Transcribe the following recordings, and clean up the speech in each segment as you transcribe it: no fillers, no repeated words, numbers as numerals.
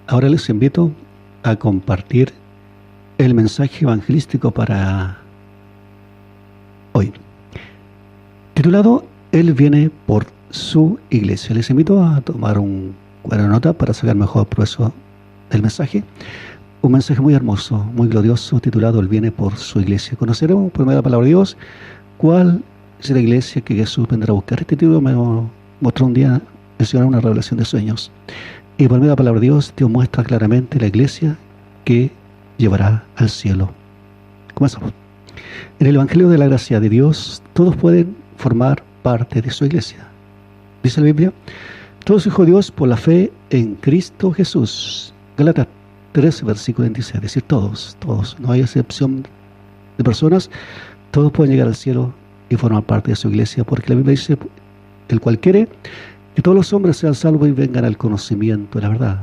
Ahora les invito a compartir el mensaje evangelístico para hoy, titulado Él viene por su iglesia. Les invito a tomar un cuaderno de nota para sacar mejor provecho del mensaje. Un mensaje muy hermoso, muy glorioso, titulado Él viene por su iglesia. Conoceremos por medio de la palabra de Dios cuál es la iglesia que Jesús vendrá a buscar. Este título me mostró un día, mencionar una revelación de sueños. Y por medio de la palabra de Dios muestra claramente la iglesia que llevará al cielo. Comenzamos. En el Evangelio de la Gracia de Dios, todos pueden formar parte de su iglesia. Dice la Biblia, todos hijos de Dios por la fe en Cristo Jesús. Gálatas 13, versículo 26. Es decir, todos, no hay excepción de personas. Todos pueden llegar al cielo y formar parte de su iglesia, porque la Biblia dice, el cual quiere que todos los hombres sean salvos y vengan al conocimiento de la verdad.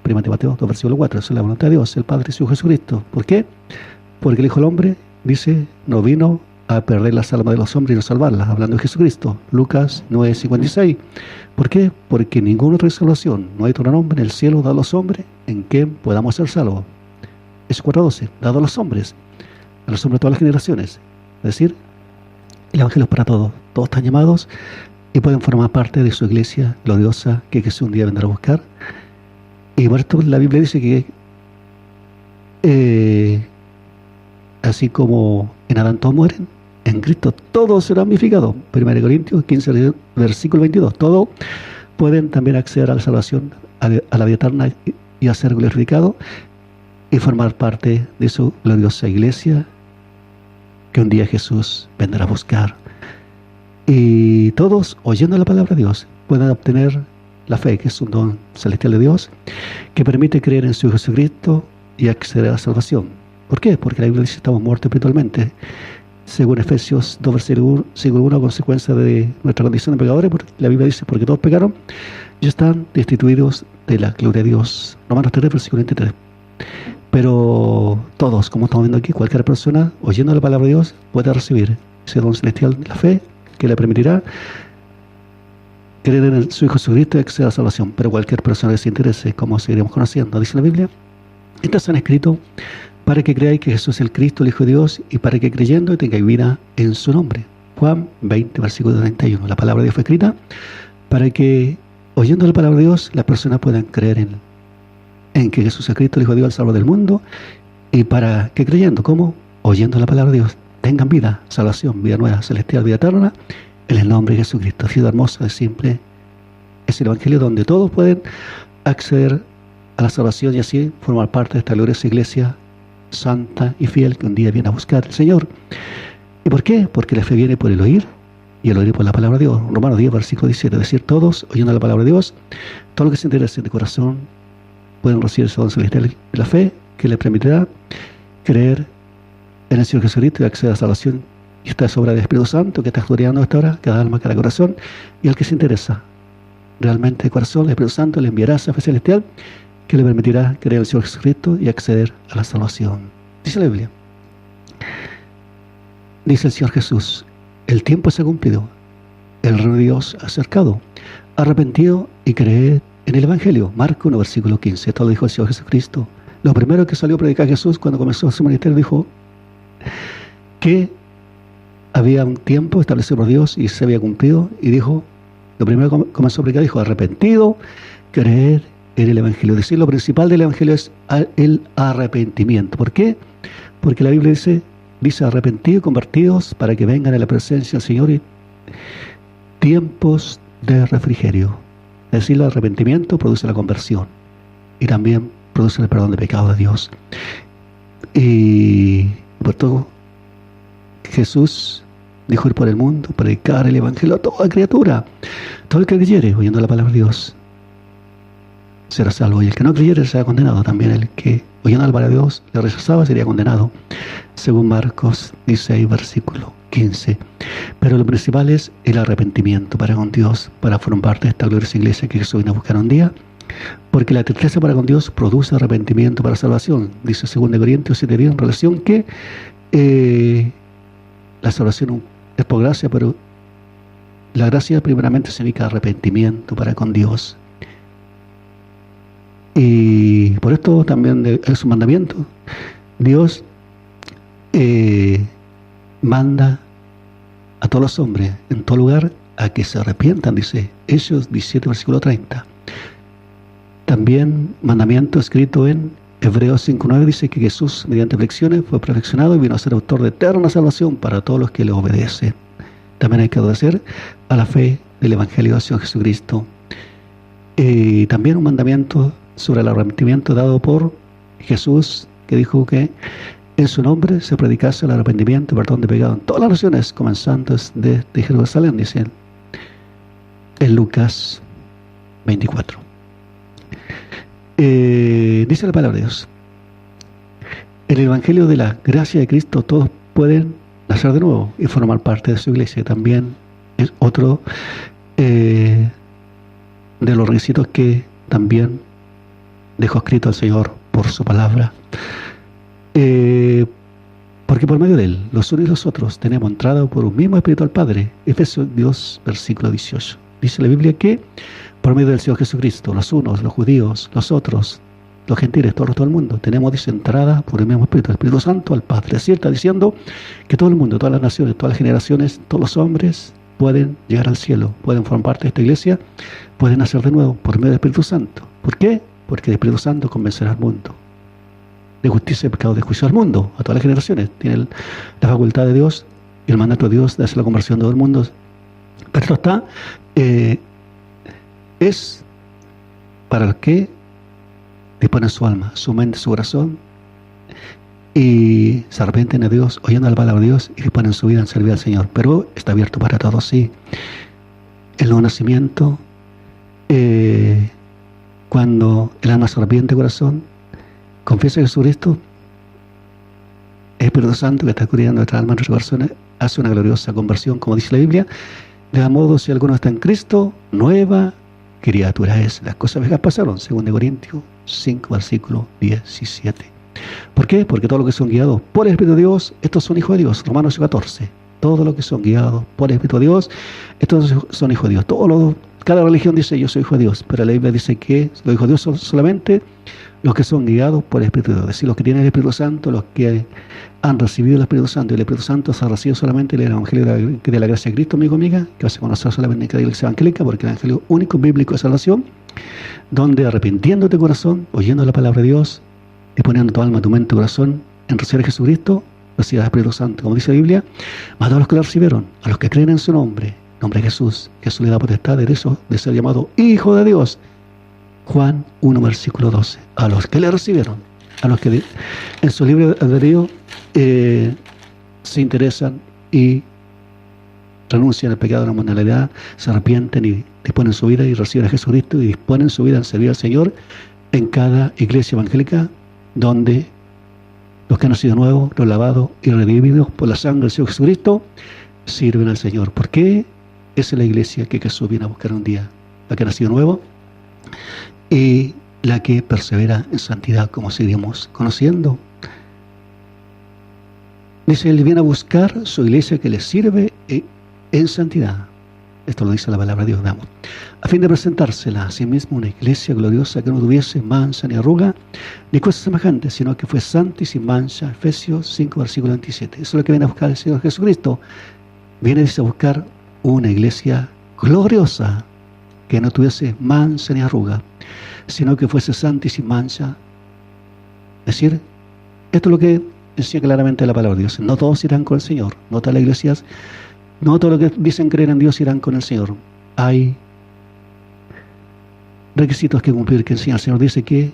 1 Timoteo 2, versículo 4. Esa es la voluntad de Dios, el Padre y su Hijo Jesucristo. ¿Por qué? Porque el Hijo del Hombre, dice, no vino a perder las almas de los hombres y no salvarlas, hablando de Jesucristo. Lucas 9, 56. ¿Por qué? Porque ninguna otra salvación, no hay otro nombre en el cielo dado a los hombres en que podamos ser salvos. Es 4:12, dado a los hombres de todas las generaciones. Es decir, el Evangelio es para todos. Todos están llamados y pueden formar parte de su iglesia gloriosa que Jesús un día vendrá a buscar. Y por esto la Biblia dice que así como en Adán todos mueren, en Cristo todos serán vivificados. 1 Corintios 15, versículo 22. Todos pueden también acceder a la salvación, a la vida eterna y a ser glorificados y formar parte de su gloriosa iglesia que un día Jesús vendrá a buscar. Y todos, oyendo la palabra de Dios, pueden obtener la fe, que es un don celestial de Dios, que permite creer en su Hijo Jesucristo y acceder a la salvación. ¿Por qué? Porque la Biblia dice que estamos muertos espiritualmente. Según Efesios 2, versículo 1, a consecuencia de nuestra condición de pecadores, la Biblia dice, porque todos pecaron y están destituidos de la gloria de Dios. Romanos 3, versículo 23. Pero todos, como estamos viendo aquí, cualquier persona, oyendo la palabra de Dios, puede recibir ese don celestial de la fe, que le permitirá creer en su Hijo Jesucristo y acceder a la salvación. Pero cualquier persona que se interese, como seguiremos conociendo, dice la Biblia, estas han escrito para que creáis que Jesús es el Cristo, el Hijo de Dios, y para que creyendo tengáis vida en su nombre. Juan 20, versículo 31. La palabra de Dios fue escrita para que, oyendo la palabra de Dios, las personas puedan creer en que Jesús es Cristo, el Hijo de Dios, el Salvador del mundo, y para que creyendo, ¿cómo? Oyendo la palabra de Dios, tengan vida, salvación, vida nueva, celestial, vida eterna, en el nombre de Jesucristo. Ha sido hermoso, es simple. Es el Evangelio donde todos pueden acceder a la salvación y así formar parte de esta gloriosa iglesia santa y fiel que un día viene a buscar el Señor. ¿Y por qué? Porque la fe viene por el oír y el oír por la palabra de Dios. Romanos 10, versículo 17. Es decir, todos, oyendo la palabra de Dios, todo lo que se interese de corazón, pueden recibir ese don celestial de la fe que les permitirá creer en el Señor Jesucristo y acceder a la salvación. Y esta es obra del Espíritu Santo que está estudiando hasta ahora, cada alma, cada corazón. Y al que se interesa realmente de corazón, el Espíritu Santo le enviará esa fe celestial que le permitirá creer en el Señor Jesucristo y acceder a la salvación. Dice la Biblia, dice el Señor Jesús, el tiempo se ha cumplido, el reino de Dios ha acercado, arrepentido y creed en el Evangelio. Marcos 1, versículo 15. Esto lo dijo el Señor Jesucristo. Lo primero que salió a predicar Jesús cuando comenzó su ministerio, dijo que había un tiempo establecido por Dios y se había cumplido, y dijo, lo primero que comenzó a predicar, dijo, arrepentido, creed en el Evangelio. Es decir, lo principal del Evangelio es el arrepentimiento. ¿Por qué? Porque la Biblia dice arrepentidos, convertidos, para que vengan a la presencia del Señor y tiempos de refrigerio. Es decir, el arrepentimiento produce la conversión y también produce el perdón de pecado de Dios. Y por todo, Jesús dijo ir por el mundo, predicar el Evangelio a toda criatura. Todo el que creyere, oyendo la palabra de Dios, será salvo, y el que no creyere será condenado. También el que, oyendo la palabra de Dios, le rechazaba sería condenado, según Marcos 16, versículo 15. Pero lo principal es el arrepentimiento para con Dios, para formar parte de esta gloriosa iglesia que Jesús vino a buscar un día, porque la tristeza para con Dios produce arrepentimiento para salvación. Dice 2 Corintios 7:10, en relación que la salvación es por gracia, pero la gracia primeramente significa arrepentimiento para con Dios. Y por esto también es un mandamiento. Dios manda a todos los hombres en todo lugar a que se arrepientan, dice Hechos 17, versículo 30. También mandamiento escrito en Hebreos 5:9 dice que Jesús, mediante aflicciones, fue perfeccionado y vino a ser autor de eterna salvación para todos los que le obedecen. También hay que obedecer a la fe del Evangelio del Señor Jesucristo. También un mandamiento sobre el arrepentimiento dado por Jesús, que dijo que en su nombre se predicase el arrepentimiento y perdón de pecado en todas las naciones, comenzando desde Jerusalén, dice en Lucas 24. Dice la palabra de Dios: en el Evangelio de la gracia de Cristo todos pueden nacer de nuevo y formar parte de su iglesia. También es otro de los requisitos que también dejó escrito el Señor por su palabra. Porque por medio de Él, los unos y los otros, tenemos entrada por un mismo Espíritu al Padre. Efesios 2, versículo 18. Dice la Biblia que por medio del Señor Jesucristo, los unos, los judíos, los otros, los gentiles, todo el mundo, tenemos, dice, entrada por el mismo Espíritu, el Espíritu Santo al Padre. Así está diciendo que todo el mundo, todas las naciones, todas las generaciones, todos los hombres pueden llegar al cielo, pueden formar parte de esta iglesia, pueden nacer de nuevo por medio del Espíritu Santo. ¿Por qué? Porque el Espíritu Santo convencerá al mundo de justicia y pecado, de juicio al mundo, a todas las generaciones. Tiene la facultad de Dios y el mandato de Dios de hacer la conversión de todo el mundo. Pero esto está, es para los que disponen su alma, su mente, su corazón, y se arrepienten a Dios, oyendo la palabra de Dios, y disponen su vida en servir al Señor. Pero está abierto para todos, sí. El nuevo nacimiento, cuando el alma se arrepiente de corazón, confiesa a Jesucristo, el Espíritu Santo que está cubriendo nuestra alma, nuestro corazón, hace una gloriosa conversión, como dice la Biblia. De modo, si alguno está en Cristo, nueva criatura es. Las cosas viejas pasaron, 2 Corintios 5, versículo 17. ¿Por qué? Porque todos los que son guiados por el Espíritu de Dios, estos son hijos de Dios. Romanos 14. Todos los que son guiados por el Espíritu de Dios, estos son hijos de Dios. Cada religión dice yo soy hijo de Dios, pero la Biblia dice que los hijos de Dios son solamente los que son guiados por el Espíritu de Dios. Es decir, los que tienen el Espíritu Santo, los que han recibido el Espíritu Santo. Y el Espíritu Santo se ha recibido solamente el Evangelio de la gracia de Cristo, amigo, amiga, que vas a conocer solamente en cada iglesia evangélica, porque el Evangelio único bíblico de salvación, donde arrepintiéndote de corazón, oyendo la palabra de Dios y poniendo tu alma, tu mente, tu corazón en recibir a Jesucristo, recibirás el Espíritu Santo, como dice la Biblia. Mas a todos los que lo recibieron, a los que creen en su nombre de Jesús, Jesús le da potestad de derecho de ser llamado Hijo de Dios. Juan 1, versículo 12. A los que le recibieron, a los que en su libre albedrío se interesan y renuncian al pecado de la moralidad, se arrepienten y disponen su vida y reciben a Jesucristo y disponen su vida en servir al Señor en cada iglesia evangélica, donde los que han nacido nuevos, los lavados y redimidos por la sangre del Señor Jesucristo, sirven al Señor. ¿Por qué? Esa es la iglesia que Jesús viene a buscar un día, la que ha nacido nuevo y la que persevera en santidad, como seguiremos conociendo. Dice, Él viene a buscar su iglesia que le sirve en santidad. Esto lo dice la palabra de Dios, veamos. A fin de presentársela a sí mismo una iglesia gloriosa que no tuviese mancha ni arruga, ni cosa semejante, sino que fue santa y sin mancha. Efesios 5, versículo 27. Eso es lo que viene a buscar el Señor Jesucristo. Viene a buscar una iglesia gloriosa que no tuviese mancha ni arruga, sino que fuese santa y sin mancha. Es decir, esto es lo que decía claramente la palabra de Dios. No todos irán con el Señor, no todas las iglesias, no todos los que dicen creer en Dios irán con el Señor. Hay requisitos que cumplir, que el Señor dice que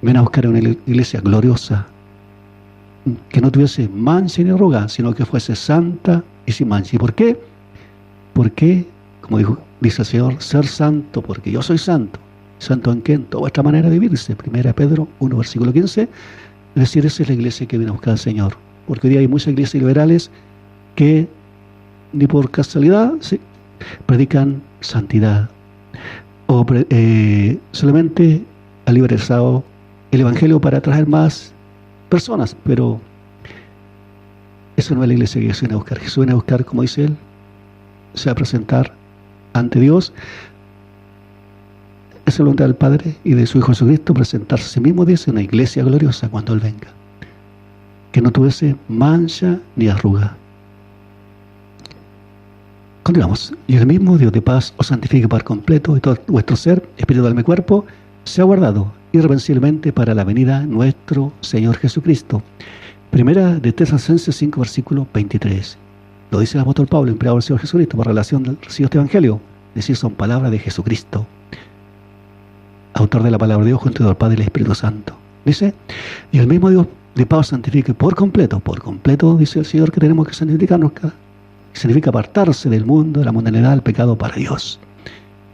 ven a buscar una iglesia gloriosa, que no tuviese mancha ni arruga, sino que fuese santa y sin mancha. ¿Y por qué? Porque, como dice el Señor, ser santo, porque yo soy santo. ¿Santo en qué? En toda vuestra manera de vivirse. 1 Pedro 1, versículo 15. Es decir, esa es la iglesia que viene a buscar al Señor. Porque hoy día hay muchas iglesias liberales que ni por casualidad predican santidad. O solamente han liberalizado el Evangelio para atraer más personas. Pero eso no es la iglesia que Jesús viene a buscar. Jesús viene a buscar, como dice Él, se va a presentar ante Dios es la voluntad del Padre y de su Hijo Jesucristo, presentarse a sí mismo, dice, una iglesia gloriosa cuando Él venga, que no tuviese mancha ni arruga. Continuamos. Y el mismo Dios de paz os santifique por completo, y todo vuestro ser, espíritu, alma y cuerpo, sea guardado irreprensiblemente para la venida de nuestro Señor Jesucristo. Primera de Tesalonicenses 5, versículo 23. Lo dice el apóstol Pablo, inspirado por el Señor Jesucristo, por relación del recibido este evangelio. Es decir, son palabras de Jesucristo, autor de la palabra de Dios, junto al Padre y el Espíritu Santo. Dice, y el mismo Dios de paz santifique por completo, dice el Señor, que tenemos que santificarnos, que significa apartarse del mundo, de la mundanalidad, del pecado para Dios.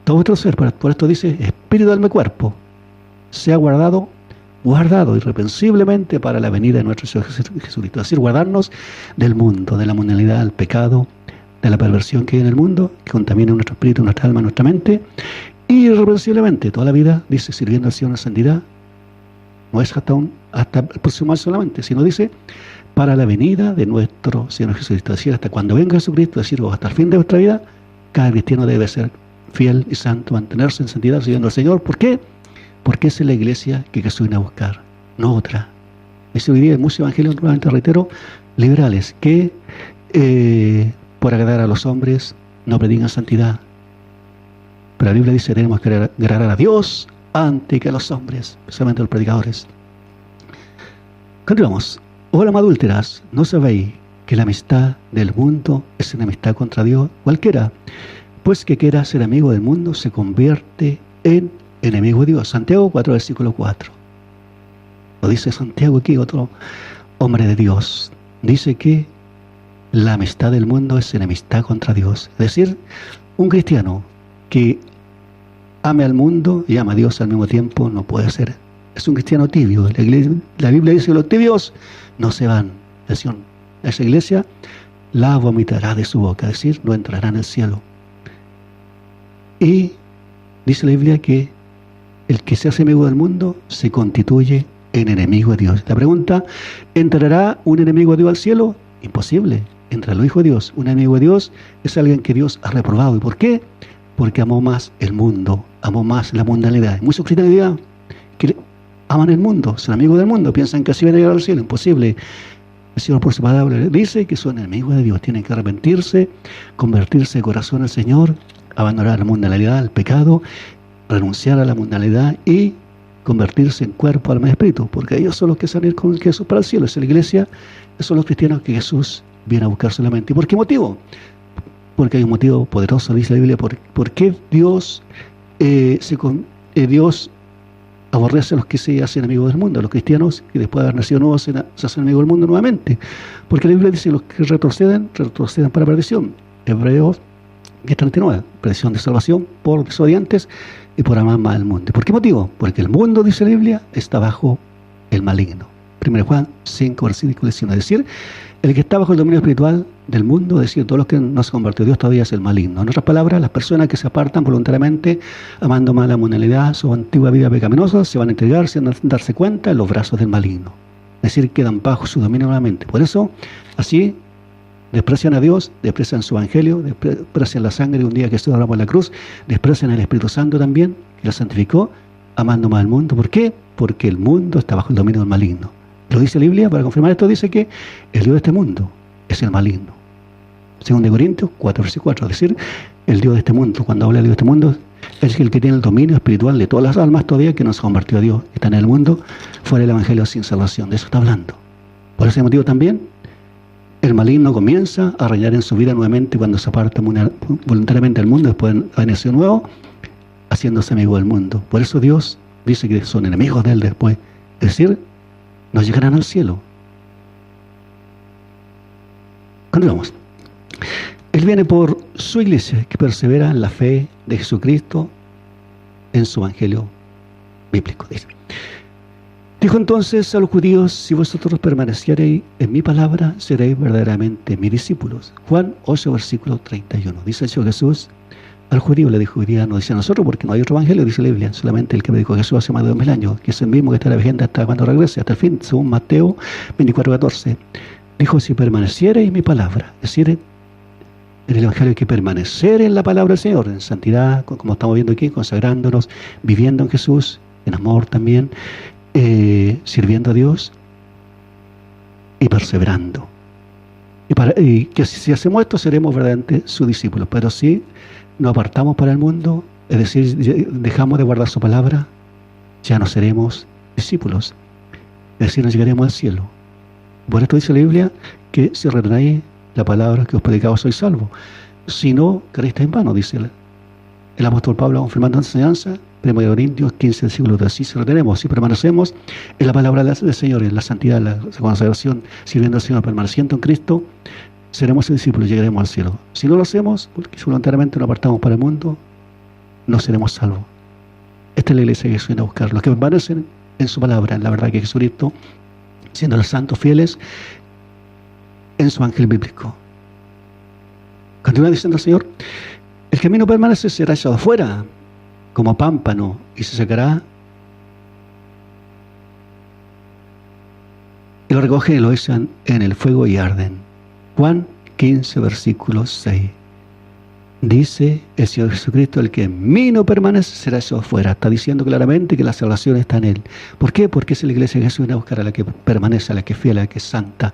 Todo vuestro ser, por esto dice, espíritu, alma y cuerpo, sea guardado irreprensiblemente para la venida de nuestro Señor Jesucristo. Es decir, guardarnos del mundo, de la mundanalidad, del pecado, de la perversión que hay en el mundo, que contamina nuestro espíritu, nuestra alma, nuestra mente, y irreprensiblemente toda la vida, dice, sirviendo al Señor en santidad. No es hasta el próximo año solamente, sino dice, para la venida de nuestro Señor Jesucristo. Es decir, hasta cuando venga Jesucristo, es decir, hasta el fin de vuestra vida, cada cristiano debe ser fiel y santo, mantenerse en santidad, sirviendo al Señor. ¿Por qué? Porque esa es la iglesia que Jesús vino a buscar, no otra. Eso hoy día hay muchos evangelios, nuevamente reitero, liberales, que por agradar a los hombres no predican santidad. Pero la Biblia dice que tenemos que agradar a Dios antes que a los hombres, especialmente a los predicadores. Continuamos. Hola, adúlteras, ¿no sabéis que la amistad del mundo es una amistad contra Dios? Cualquiera, pues que quiera ser amigo del mundo se convierte en enemigo de Dios. Santiago 4, versículo 4. Lo dice Santiago aquí, otro hombre de Dios. Dice que la amistad del mundo es enemistad contra Dios. Es decir, un cristiano que ame al mundo y ama a Dios al mismo tiempo no puede ser. Es un cristiano tibio. La Biblia dice que los tibios no se van. Esa iglesia la vomitará de su boca, es decir, no entrará en el cielo. Y dice la Biblia que el que se hace amigo del mundo se constituye en enemigo de Dios. La pregunta, ¿entrará un enemigo de Dios al cielo? Imposible. Entra el Hijo de Dios. Un enemigo de Dios es alguien que Dios ha reprobado. ¿Y por qué? Porque amó más el mundo, amó más la mundanalidad. Muchos cristianos que aman el mundo, son amigos del mundo, piensan que así van a llegar al cielo. Imposible. El Señor por su palabra dice que son enemigos de Dios. Tienen que arrepentirse, convertirse de corazón al Señor, abandonar la mundanalidad, el pecado, renunciar a la mundanalidad y convertirse en cuerpo, alma y espíritu, porque ellos son los que salen con Jesús para el cielo. Es la iglesia, esos son los cristianos que Jesús viene a buscar solamente. ¿Y por qué motivo? Porque hay un motivo poderoso, dice la Biblia. ¿Por qué Dios Dios aborrece a los que se hacen amigos del mundo, a los cristianos que después de haber nacido nuevos se hacen amigos del mundo nuevamente? Porque la Biblia dice que los que retroceden para perdición. Hebreos 10:39, perdición de salvación por desobedientes y por amar más al mundo. ¿Por qué motivo? Porque el mundo, dice la Biblia, está bajo el maligno. 1 Juan 5, versículo 19. Es decir, el que está bajo el dominio espiritual del mundo, es decir, todos los que no se convirtió a Dios todavía es el maligno. En otras palabras, las personas que se apartan voluntariamente, amando más la mundanalidad, su antigua vida pecaminosa, se van a entregar sin darse cuenta en los brazos del maligno. Es decir, quedan bajo su dominio nuevamente. Por eso, así, desprecian a Dios, desprecian su evangelio, desprecian la sangre de un día que Jesús derramó en la cruz, desprecian al Espíritu Santo también, que la santificó, amando más al mundo. ¿Por qué? Porque el mundo está bajo el dominio del maligno. Lo dice la Biblia, para confirmar esto, dice que el Dios de este mundo es el maligno. Según de Corintios 4, versículo 4, es decir, el Dios de este mundo, cuando habla del Dios de este mundo, es el que tiene el dominio espiritual de todas las almas todavía que no se convirtió a Dios, que están en el mundo, fuera del evangelio sin salvación. De eso está hablando. Por ese motivo también, el maligno comienza a reinar en su vida nuevamente cuando se aparta voluntariamente del mundo, después de haber nacido nuevo, haciéndose amigo del mundo. Por eso Dios dice que son enemigos de él después. Es decir, no llegarán al cielo. Continuamos. Él viene por su iglesia que persevera en la fe de Jesucristo en su evangelio bíblico. Dijo entonces a los judíos: si vosotros permaneciereis en mi palabra, seréis verdaderamente mis discípulos. Juan 8, versículo 31. Dice el Señor Jesús al judío, le dijo: hoy día no dice a nosotros, porque no hay otro evangelio, dice la Biblia, solamente el que predicó Jesús hace más de 2000 años, que es el mismo que estará vigente hasta cuando regrese, hasta el fin, según Mateo 24, 14. Dijo: si permaneciereis en mi palabra, es decir, En el Evangelio hay que permanecer en la palabra del Señor, en santidad, como estamos viendo aquí, consagrándonos, viviendo en Jesús, en amor también, sirviendo a Dios y perseverando. Y que si hacemos esto seremos verdaderamente sus discípulos, pero si nos apartamos para el mundo, es decir, dejamos de guardar su palabra, ya no seremos discípulos, es decir, no llegaremos al cielo. Por esto dice la Biblia que si retenéis la palabra que os predicaba sois salvos. Si no, creéis en vano, dice el apóstol Pablo, confirmando la enseñanza, 1 Corintios 15, versículo 3. Si retenemos, si permanecemos en la palabra del Señor, en la santidad, en la consagración, sirviendo al Señor, permaneciendo en Cristo, seremos sus discípulos, llegaremos al cielo. Si no lo hacemos, porque voluntariamente nos apartamos para el mundo, no seremos salvos. Esta es la iglesia que Jesús viene a buscar. Los que permanecen en su palabra, en la verdad que Jesucristo, siendo los santos fieles en su ángel bíblico. Continúa diciendo el Señor: el camino permanece, será echado afuera como pámpano y se secará, y lo recogen y lo echan en el fuego y arden. Juan 15, versículo 6. Dice el Señor Jesucristo: el que en mí no permanece será echado afuera. Está diciendo claramente que la salvación está en Él. ¿Por qué? Porque es la iglesia de Jesús viene a buscar a la que permanece, a la que es fiel, a la que es santa.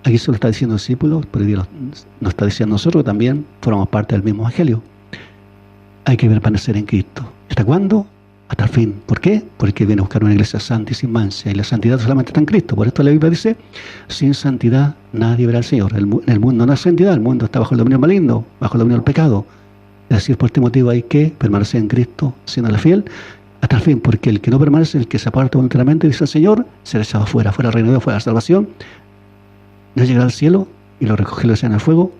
Aquí se lo está diciendo los discípulos, pero Dios nos está diciendo nosotros, también formamos parte del mismo evangelio. Hay que permanecer en Cristo. ¿Hasta cuándo? Hasta el fin. ¿Por qué? Porque viene a buscar una iglesia santa y sin mancha, y la santidad solamente está en Cristo. Por esto la Biblia dice: sin santidad nadie verá al Señor. En el mundo no hay santidad, el mundo está bajo el dominio maligno, bajo el dominio del pecado. Es decir, por este motivo hay que permanecer en Cristo, siendo fiel hasta el fin, porque el que no permanece, el que se aparta voluntariamente, dice el Señor, será echado fuera, fuera del reino de Dios, fuera de la salvación. No llegará al cielo y lo recoge y lo echan al fuego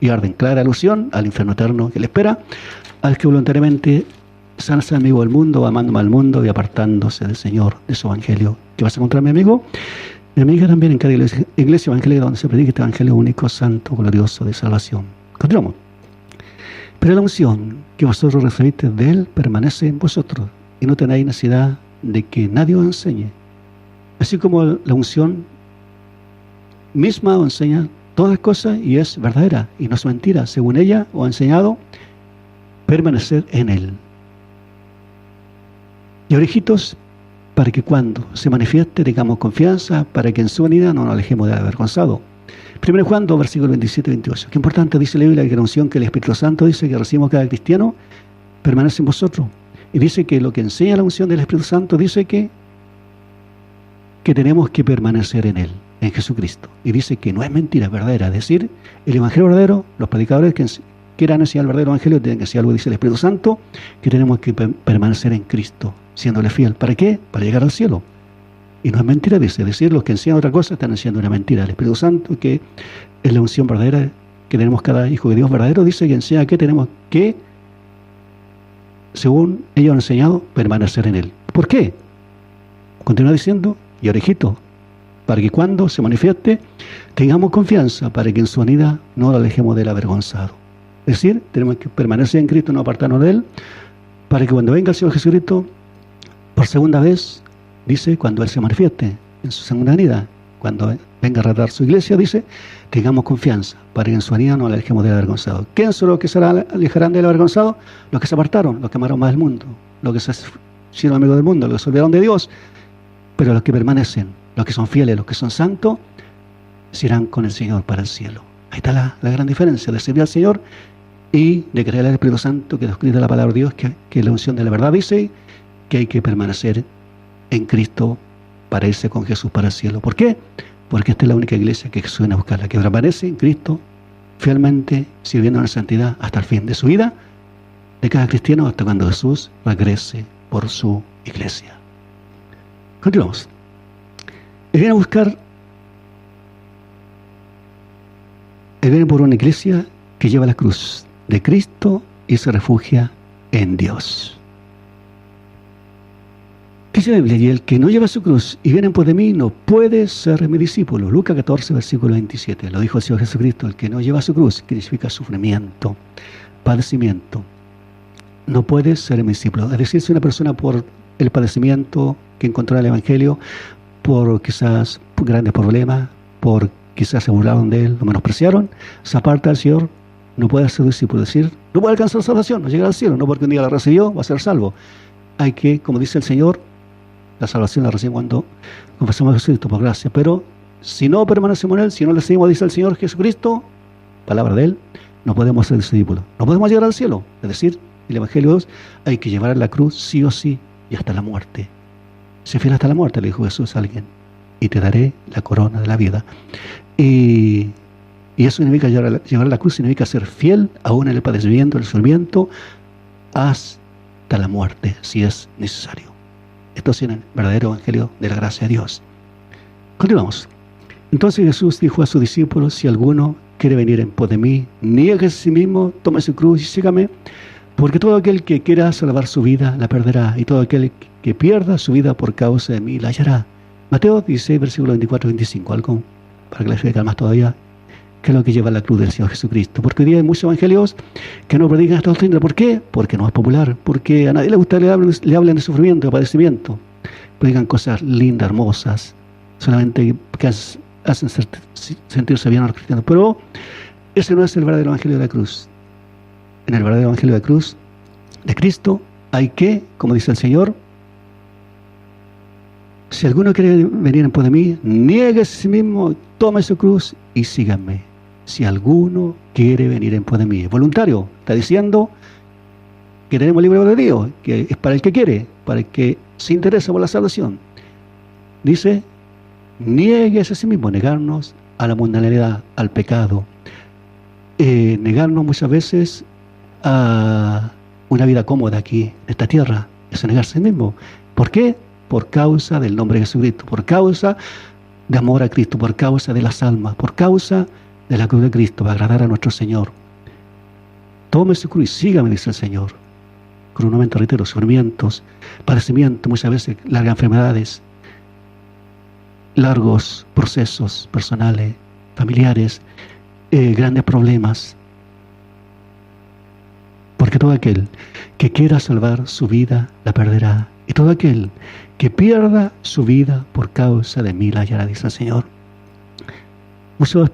y arden. Clara alusión al infierno eterno que le espera al que voluntariamente se hace amigo del mundo, amando al mundo y apartándose del Señor, de su evangelio. ¿Qué vas a encontrar, mi amigo? Mi amiga también en cada iglesia evangélica donde se predica este evangelio único, santo, glorioso, de salvación. Continuamos. Pero la unción que vosotros recibiste de Él permanece en vosotros, y no tenéis necesidad de que nadie os enseñe. Así como la unción misma os enseña todas las cosas y es verdadera y no es mentira. Según ella os ha enseñado permanecer en Él. Y orejitos, para que cuando se manifieste tengamos confianza, para que en su venida no nos alejemos de avergonzado. 1 Juan 2, versículos 27 y 28. Qué importante dice la Biblia, que la unción que el Espíritu Santo dice que recibimos cada cristiano permanece en vosotros. Y dice que lo que enseña la unción del Espíritu Santo dice que tenemos que permanecer en Él, en Jesucristo. Y dice que no es mentira, es verdadera. Es decir, el evangelio verdadero, los predicadores que quieran enseñar el verdadero evangelio tienen que decir algo, dice el Espíritu Santo, que tenemos que permanecer en Cristo, siéndole fiel. ¿Para qué? Para llegar al cielo. Y no es mentira, dice. Es decir, los que enseñan otra cosa están enseñando una mentira. El Espíritu Santo, que es la unción verdadera que tenemos cada hijo de Dios verdadero, dice que enseña que tenemos que, según ellos han enseñado, permanecer en Él. ¿Por qué? Continúa diciendo: y orejito, para que cuando se manifieste tengamos confianza, para que en su venida no lo alejemos del avergonzado. Es decir, tenemos que permanecer en Cristo, no apartarnos de Él, para que cuando venga el Señor Jesucristo por segunda vez, dice, cuando Él se manifieste en su segunda venida, cuando venga a tratar su iglesia, dice, tengamos confianza, para que en su venida no lo alejemos del avergonzado. ¿Quiénes son los que se alejarán del avergonzado? Los que se apartaron, los que amaron más el mundo, los que se hicieron amigos del mundo, los que se olvidaron de Dios. Pero los que permanecen, los que son fieles, los que son santos, se irán con el Señor para el cielo. Ahí está la gran diferencia de servir al Señor y de creer al Espíritu Santo, que describe la palabra de Dios, que la unción de la verdad dice que hay que permanecer en Cristo para irse con Jesús para el cielo. ¿Por qué? Porque esta es la única iglesia que Jesús viene a buscar, la que permanece en Cristo fielmente, sirviendo en la santidad hasta el fin de su vida, de cada cristiano, hasta cuando Jesús regrese por su iglesia. Continuamos. Él viene a buscar, Él viene por una iglesia que lleva la cruz de Cristo y se refugia en Dios. Dice la Biblia: y el que no lleva su cruz y viene en pos de mí no puede ser mi discípulo. Lucas 14, versículo 27. Lo dijo el Señor Jesucristo: el que no lleva su cruz, que significa sufrimiento, padecimiento, no puede ser mi discípulo. Es decir, si una persona por el padecimiento que encontró en el Evangelio, por quizás grandes problemas, por quizás se burlaron de él, lo menospreciaron, se aparta del Señor, no puede ser discípulo, es decir, no puede alcanzar salvación, no llegar al cielo, no porque un día la recibió, va a ser salvo. Hay que, como dice el Señor, la salvación la recibe cuando confesamos a Jesucristo por gracia, pero si no permanecemos en Él, si no le seguimos, dice el Señor Jesucristo, palabra de Él, no podemos ser discípulos, no podemos llegar al cielo. Es decir, el Evangelio 2, hay que llevar a la cruz sí o sí y hasta la muerte. Sé fiel hasta la muerte, le dijo Jesús a alguien, y te daré la corona de la vida. Y eso significa llevar a la cruz, significa ser fiel aún en el padecimiento, el sufrimiento, hasta la muerte, si es necesario. Esto es el verdadero Evangelio de la gracia de Dios. Continuamos. Entonces Jesús dijo a sus discípulos: si alguno quiere venir en pos de mí, niegue a sí mismo, tome su cruz y sígame, porque todo aquel que quiera salvar su vida la perderá, y todo aquel que pierda su vida por causa de mí la hallará. Mateo 16, versículo 24-25, algo para clarificar más todavía qué es lo que lleva la cruz del Señor Jesucristo. Porque hoy día hay muchos evangelios que no predican esta doctrina. ¿Por qué? Porque no es popular, porque a nadie le gusta que le hablen de sufrimiento, de padecimiento. Predican cosas lindas, hermosas, solamente que hacen sentirse bien a los cristianos. Pero ese no es el verdadero evangelio de la cruz. En el verdadero evangelio de la cruz de Cristo hay que, como dice el Señor, si alguno quiere venir en pos de mí, niegue a sí mismo, tome su cruz y síganme. Si alguno quiere venir en pos de mí, es voluntario. Está diciendo que tenemos libre albedrío, que es para el que quiere, para el que se interesa por la salvación. Dice, niegue a sí mismo, negarnos a la mundanalidad, al pecado, negarnos muchas veces a una vida cómoda aquí, en esta tierra, es negarse a sí mismo. ¿Por qué? Por causa del nombre de Jesucristo, por causa de amor a Cristo, por causa de las almas, por causa de la cruz de Cristo, para agradar a nuestro Señor. Tome su cruz y sígame, dice el Señor. Con un momento, reitero, sufrimientos, padecimientos, muchas veces largas enfermedades, largos procesos personales, familiares, grandes problemas. Porque todo aquel que quiera salvar su vida la perderá, y todo aquel que pierda su vida por causa de mí la hallará, dice el Señor. Muchos,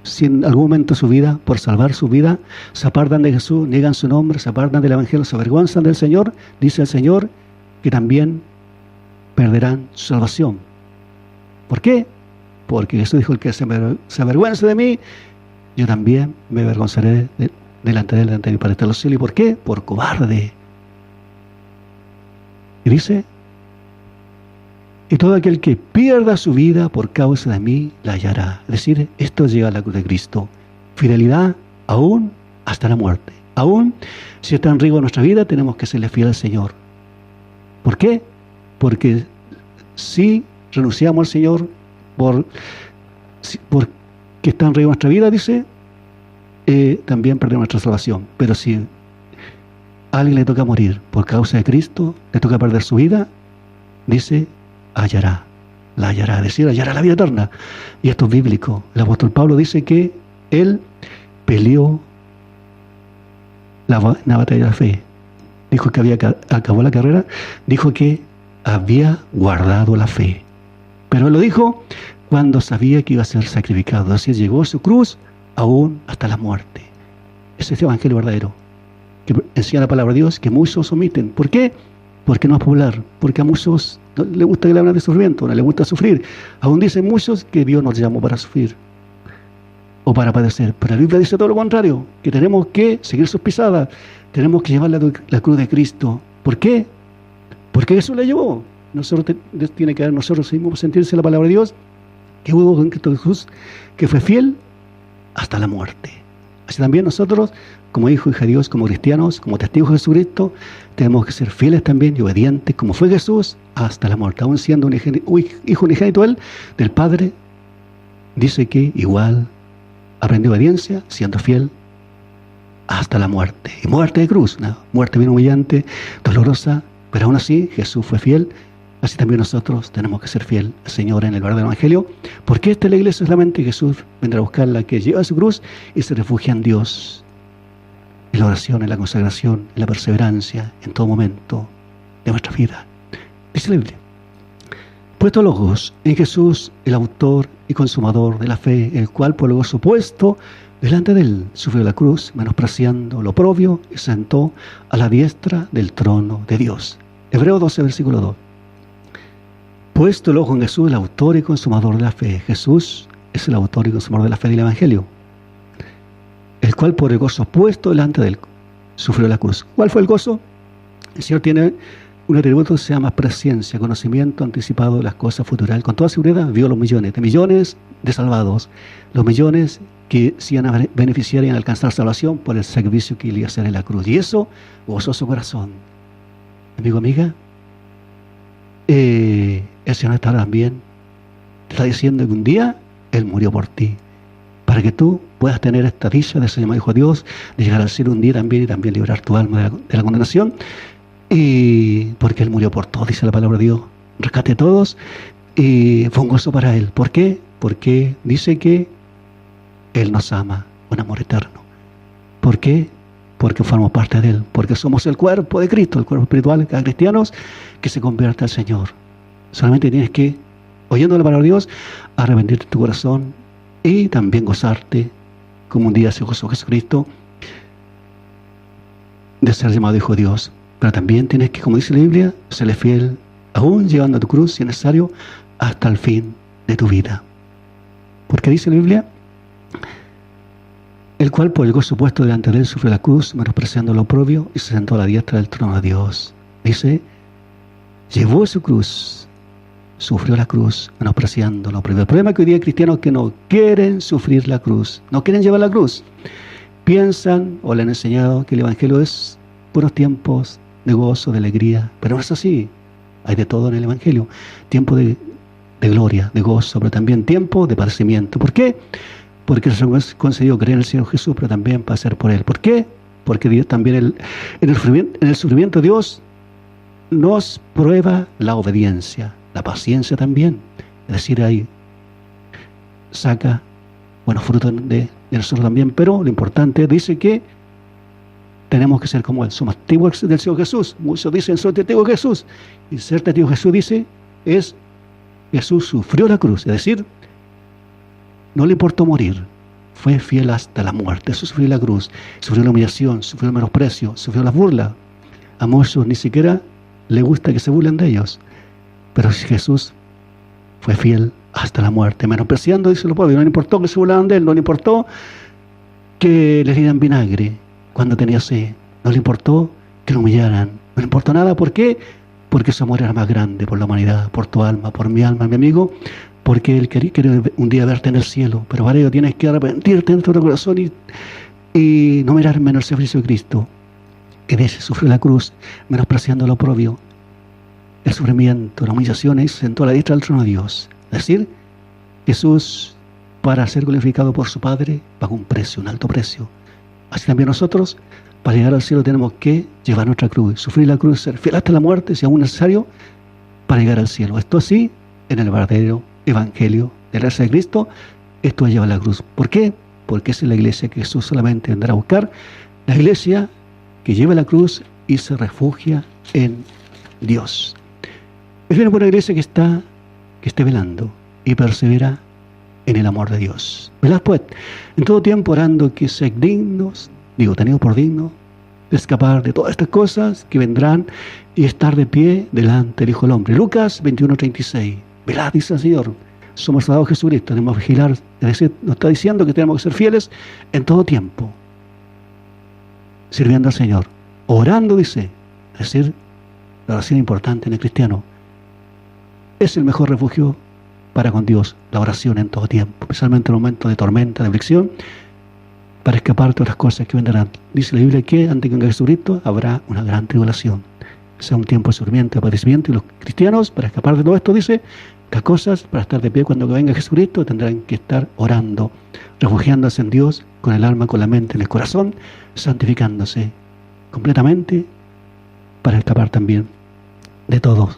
si en algún momento de su vida, por salvar su vida, se apartan de Jesús, niegan su nombre, se apartan del Evangelio, se avergüenzan del Señor, dice el Señor, que también perderán su salvación. ¿Por qué? Porque Jesús dijo: el que se avergüence de mí, yo también me avergonzaré delante de él, delante de mi Padre de los cielos. ¿Y por qué? Por cobarde. Y dice: y todo aquel que pierda su vida por causa de mí la hallará. Es decir, esto es llegar a la cruz de Cristo. Fidelidad aún hasta la muerte. Aún si está en riesgo nuestra vida, tenemos que serle fiel al Señor. ¿Por qué? Porque si renunciamos al Señor porque está en riesgo nuestra vida, dice, también perdemos nuestra salvación. Pero si a alguien le toca morir por causa de Cristo, le toca perder su vida, dice, hallará, la hallará, es decir, hallará la vida eterna. Y esto es bíblico. El apóstol Pablo dice que él peleó la batalla de la fe. Dijo que acabó la carrera, dijo que había guardado la fe. Pero él lo dijo cuando sabía que iba a ser sacrificado. Así llegó a su cruz aún hasta la muerte. Ese es el evangelio verdadero, que enseña la palabra de Dios, que muchos omiten. ¿Por qué? Porque no es popular, porque a muchos no les gusta que le hablen de sufrimiento, no les gusta sufrir. Aún dicen muchos que Dios nos llamó para sufrir o para padecer. Pero la Biblia dice todo lo contrario, que tenemos que seguir sus pisadas, tenemos que llevar la cruz de Cristo. ¿Por qué? Porque Jesús la llevó. Tiene que ver nosotros mismos sentirse la palabra de Dios, que hubo con Cristo Jesús, que fue fiel hasta la muerte. Así también nosotros, como hijos de Dios, como cristianos, como testigos de Jesucristo, tenemos que ser fieles también y obedientes, como fue Jesús, hasta la muerte. Aún siendo un hijo unigénito él, del Padre, dice que igual aprendió obediencia, siendo fiel hasta la muerte. Y muerte de cruz, una muerte bien humillante, dolorosa, pero aún así Jesús fue fiel. Así también nosotros tenemos que ser fiel al Señor en el verdadero evangelio, porque esta es la iglesia solamente. Jesús vendrá a buscar la que lleva su cruz y se refugia en Dios, en la oración, en la consagración, en la perseverancia, en todo momento de nuestra vida. Dice la Biblia: Puesto los ojos en Jesús, el autor y consumador de la fe, el cual por el gozo puesto delante de él sufrió la cruz, menospreciando lo oprobio, y se sentó a la diestra del trono de Dios. Hebreos 12, versículo 2. Puesto el ojo en Jesús, el autor y consumador de la fe. Jesús es el autor y consumador de la fe del Evangelio, el cual por el gozo puesto delante de él sufrió la cruz. ¿Cuál fue el gozo? El Señor tiene un atributo que se llama presciencia, conocimiento anticipado de las cosas futuras. Con toda seguridad vio los millones de salvados, los millones que se iban a beneficiar y a alcanzar salvación por el sacrificio que él iba a hacer en la cruz. Y eso gozó su corazón. Amigo, amiga, el Señor está también, te está diciendo que un día Él murió por ti, para que tú puedas tener esta dicha de ser llamado hijo de Dios, de llegar al cielo un día también y también liberar tu alma de la condenación. Y porque Él murió por todos, dice la palabra de Dios, rescate a todos, y fue un gozo para Él. ¿Por qué? Porque dice que Él nos ama, un amor eterno. ¿Por qué? Porque formamos parte de Él, porque somos el cuerpo de Cristo, el cuerpo espiritual de cada cristiano que se convierte al Señor. Solamente tienes que, oyendo la palabra de Dios, arrepentirte tu corazón y también gozarte, como un día se gozó Jesucristo, de ser llamado hijo de Dios. Pero también tienes que, como dice la Biblia, serle fiel, aún llevando a tu cruz, si es necesario, hasta el fin de tu vida. Porque dice la Biblia, el cual por el gozo puesto delante de él sufrió la cruz, menospreciando lo oprobio, y se sentó a la diestra del trono de Dios. Dice, llevó su cruz, sufrió la cruz, menospreciando lo oprobio. El problema es que hoy día hay cristianos que no quieren sufrir la cruz, no quieren llevar la cruz. Piensan o le han enseñado que el Evangelio es puros tiempos de gozo, de alegría, pero no es así. Hay de todo en el Evangelio. Tiempo de gloria, de gozo, pero también tiempo de padecimiento. ¿Por qué? Porque el Señor concedió creer en el Señor Jesús, pero también pasar por Él. ¿Por qué? Porque Dios también en el sufrimiento Dios nos prueba la obediencia, la paciencia también. Es decir, ahí saca buenos frutos de nosotros también, pero lo importante dice que tenemos que ser como Él. Somos testigos del Señor Jesús. Muchos dicen, soy testigo de Jesús. Y ser testigo de Jesús, dice, es Jesús sufrió la cruz. Es decir, no le importó morir. Fue fiel hasta la muerte. Eso sufrió la cruz. Sufrió la humillación, sufrió el menosprecio, sufrió las burlas. A muchos ni siquiera le gusta que se burlen de ellos. Pero Jesús fue fiel hasta la muerte. Menospreciando, dice los pueblos. No le importó que se burlaran de Él. No le importó que le dieran vinagre cuando tenía sed. No le importó que lo humillaran. No le importó nada. ¿Por qué? Porque su amor era más grande por la humanidad, por tu alma, por mi alma, mi amigo. Porque Él quería un día verte en el cielo. Pero para ello tienes que arrepentirte dentro de tu corazón y no mirar menos el sacrificio de Cristo. Que de ese sufrió la cruz, menospreciando lo oprobio, el sufrimiento, la humillación, y se sentó a la diestra del trono de Dios. Es decir, Jesús, para ser glorificado por su Padre, pagó un precio, un alto precio. Así también nosotros, para llegar al cielo, tenemos que llevar nuestra cruz, sufrir la cruz, ser fiel hasta la muerte, si aún necesario, para llegar al cielo. Esto así, en el verdadero Evangelio de la gracia de Cristo, esto es llevar la cruz. ¿Por qué? Porque esa es la iglesia que Jesús solamente vendrá a buscar, la iglesia que lleva la cruz y se refugia en Dios. Es bien por una iglesia que esté velando y persevera en el amor de Dios. Velad pues, en todo tiempo orando que seáis dignos, tenidos por dignos, de escapar de todas estas cosas que vendrán y estar de pie delante del Hijo del Hombre. Lucas 21:36. Velad, dice el Señor. Somos soldados de Jesucristo, tenemos que vigilar. Es decir, nos está diciendo que tenemos que ser fieles en todo tiempo, sirviendo al Señor, orando, dice. Es decir, la oración importante en el cristiano es el mejor refugio para con Dios, la oración en todo tiempo, especialmente en momentos de tormenta, de aflicción, para escapar de todas las cosas que vendrán. Dice la Biblia que antes que venga Jesucristo habrá una gran tribulación, sea un tiempo de sufrimiento, de padecimiento, y los cristianos, para escapar de todo esto, dice, las cosas, para estar de pie cuando venga Jesucristo, tendrán que estar orando, refugiándose en Dios, con el alma, con la mente, en el corazón, santificándose completamente, para escapar también de todos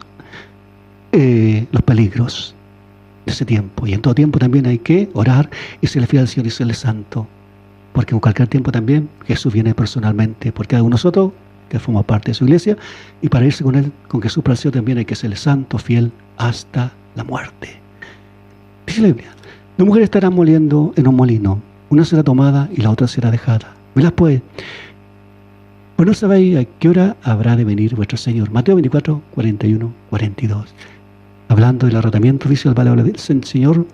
los peligros de ese tiempo. Y en todo tiempo también hay que orar y serle fiel al Señor y serle santo, porque en cualquier tiempo también Jesús viene personalmente por cada uno de nosotros que forma parte de su iglesia, y para irse con Él, con Jesús para el cielo, también hay que serle santo, fiel hasta la muerte. Dice la Biblia, dos mujeres estarán moliendo en un molino, una será tomada y la otra será dejada. Velas pues, pues no sabéis a qué hora habrá de venir vuestro Señor. Mateo 24, 41, 42. Hablando del arrebatamiento, dice la palabra del Señor,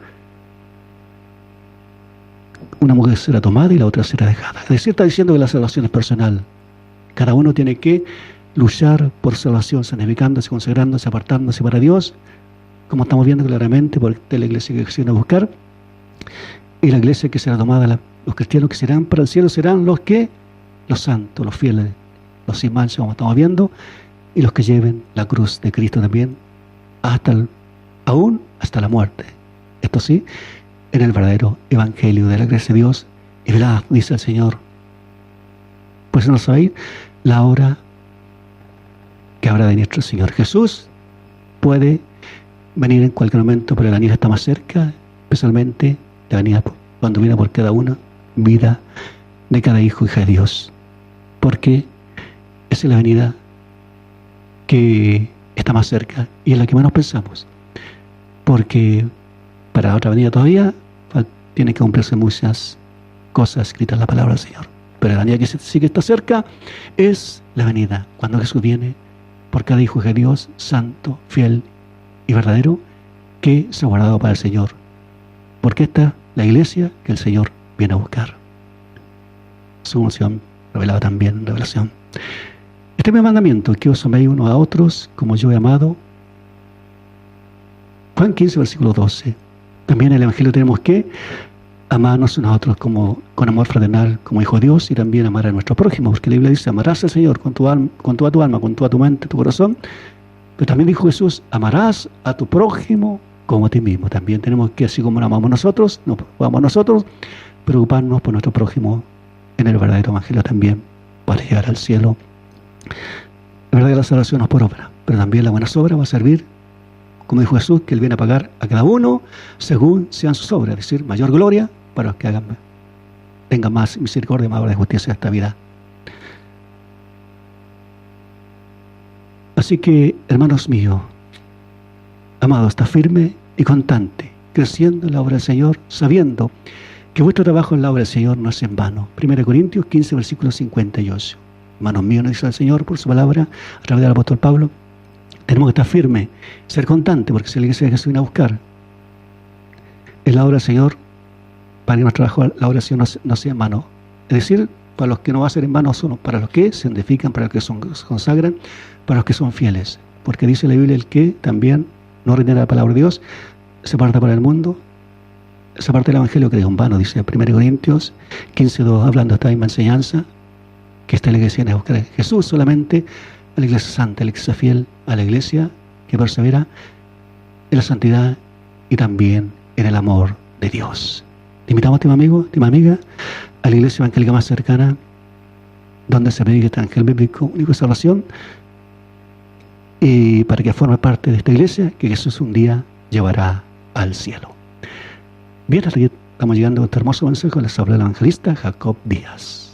una mujer será tomada y la otra será dejada. Es decir, está diciendo que la salvación es personal. Cada uno tiene que luchar por salvación, santificándose, consagrándose, apartándose para Dios, como estamos viendo claramente por la iglesia que se viene a buscar. Y la iglesia que será tomada, los cristianos que serán para el cielo serán los santos, los fieles, los sin mancha, como estamos viendo, y los que lleven la cruz de Cristo también, aún hasta la muerte. Esto sí, en el verdadero evangelio de la gracia de Dios. Y velad, dice el Señor, pues no sabéis la hora que habrá de nuestro Señor. Jesús puede venir en cualquier momento, pero la venida está más cerca, especialmente la venida cuando viene por cada una vida de cada hijo y hija de Dios, porque esa es la venida que está más cerca y es la que menos pensamos, porque para otra venida todavía tiene que cumplirse muchas cosas escritas en la palabra del Señor, pero la venida que sí que está cerca es la venida cuando Jesús viene por cada hijo y hija de Dios, santo, fiel y verdadero, que se ha guardado para el Señor, porque esta es la iglesia que el Señor viene a buscar. Su unción revelada también en revelación. Este es mi mandamiento, que os améis unos a otros como yo he amado. Juan 15, versículo 12. También en el Evangelio tenemos que amarnos unos a otros con amor fraternal, como hijo de Dios, y también amar a nuestro prójimo, porque la Biblia dice, amarás al Señor con toda tu alma, con toda tu mente, tu corazón. Pero también dijo Jesús, amarás a tu prójimo como a ti mismo. También tenemos que, así como nos amamos nosotros, nos preocupamos nosotros, preocuparnos por nuestro prójimo en el verdadero evangelio también, para llegar al cielo. La verdad que la salvación no es por obra, pero también la buena obra va a servir, como dijo Jesús, que Él viene a pagar a cada uno según sean sus obras, es decir, mayor gloria para los que tengan más misericordia, más obra de justicia en esta vida. Así que, hermanos míos, amado, está firme y constante, creciendo en la obra del Señor, sabiendo que vuestro trabajo en la obra del Señor no es en vano. 1 Corintios 15, versículo 58. Hermanos míos, nos dice el Señor por su palabra, a través del apóstol Pablo, tenemos que estar firmes, ser constantes, porque si la iglesia de Jesús viene a buscar en la obra del Señor, para que nuestro trabajo, la obra del Señor no sea en vano. Es decir, para los que no va a ser en vano son para los que se santifican, para los que se consagran, para los que son fieles. Porque dice la Biblia, el que también no retiene la palabra de Dios, se aparta para el mundo, esa parte del Evangelio que es en vano, dice 1 Corintios 15:2, hablando de esta misma enseñanza, que esta iglesia viene a buscar a Jesús solamente, a la iglesia santa, a la iglesia fiel, a la iglesia que persevera en la santidad y también en el amor de Dios. Te invitamos, estimado amigo, estimada amiga, a la iglesia evangélica más cercana, donde se predica este evangelio bíblico único de salvación, y para que forme parte de esta iglesia que Jesús un día llevará al cielo. Bien, hasta aquí estamos llegando a este hermoso mensaje. Les habla el evangelista Jacob Díaz.